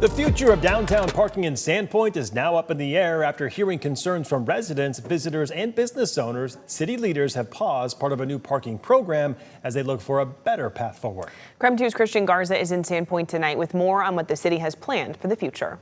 The future of downtown parking in Sandpoint is now up in the air after hearing concerns from residents, visitors, and business owners. City leaders have paused part of a new parking program as they look for a better path forward. KREM 2's Christian Garza is in Sandpoint tonight with more on what the city has planned for the future.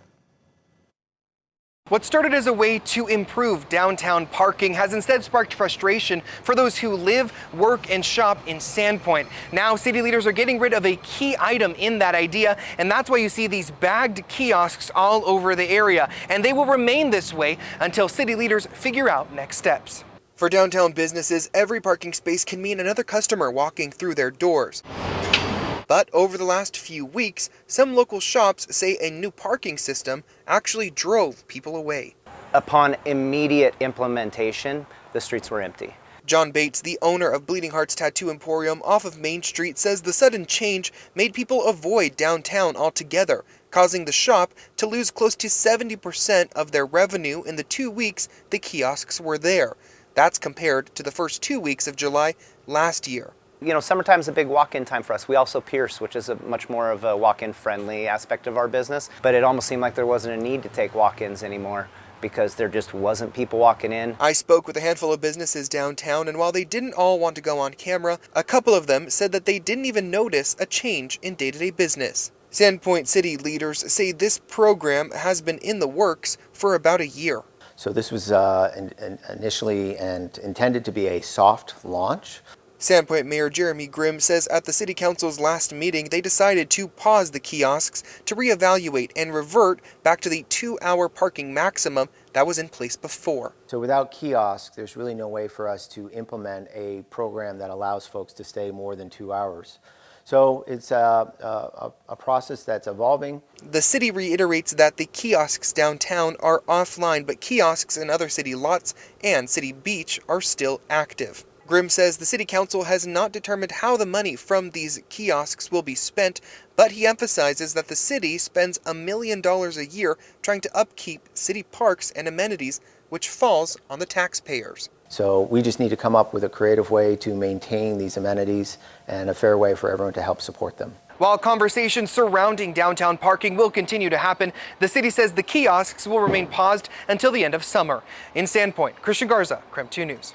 What started as a way to improve downtown parking has instead sparked frustration for those who live, work, and shop in Sandpoint. Now, city leaders are getting rid of a key item in that idea, and that's why you see these bagged kiosks all over the area. And they will remain this way until city leaders figure out next steps. For downtown businesses, every parking space can mean another customer walking through their doors. But over the last few weeks, some local shops say a new parking system actually drove people away. Upon immediate implementation, the streets were empty. John Bates, the owner of Bleeding Hearts Tattoo Emporium off of Main Street, says the sudden change made people avoid downtown altogether, causing the shop to lose close to 70% of their revenue in the 2 weeks the kiosks were there. That's compared to the first 2 weeks of July last year. You know, summertime's a big walk-in time for us. We also pierce, which is a much more of a walk-in friendly aspect of our business. But it almost seemed like there wasn't a need to take walk-ins anymore because there just wasn't people walking in. I spoke with a handful of businesses downtown, and while they didn't all want to go on camera, a couple of them said that they didn't even notice a change in day-to-day business. Sandpoint city leaders say this program has been in the works for about a year. So this was initially and intended to be a soft launch. Sandpoint Mayor Jeremy Grimm says at the City Council's last meeting, they decided to pause the kiosks to reevaluate and revert back to the 2-hour parking maximum that was in place before. So without kiosks, there's really no way for us to implement a program that allows folks to stay more than 2 hours. So it's a process that's evolving. The city reiterates that the kiosks downtown are offline, but kiosks in other city lots and City Beach are still active. Grimm says the City Council has not determined how the money from these kiosks will be spent, but he emphasizes that the city spends $1 million a year trying to upkeep city parks and amenities, which falls on the taxpayers. So we just need to come up with a creative way to maintain these amenities and a fair way for everyone to help support them. While conversations surrounding downtown parking will continue to happen, the city says the kiosks will remain paused until the end of summer. In Sandpoint, Christian Garza, KREM 2 News.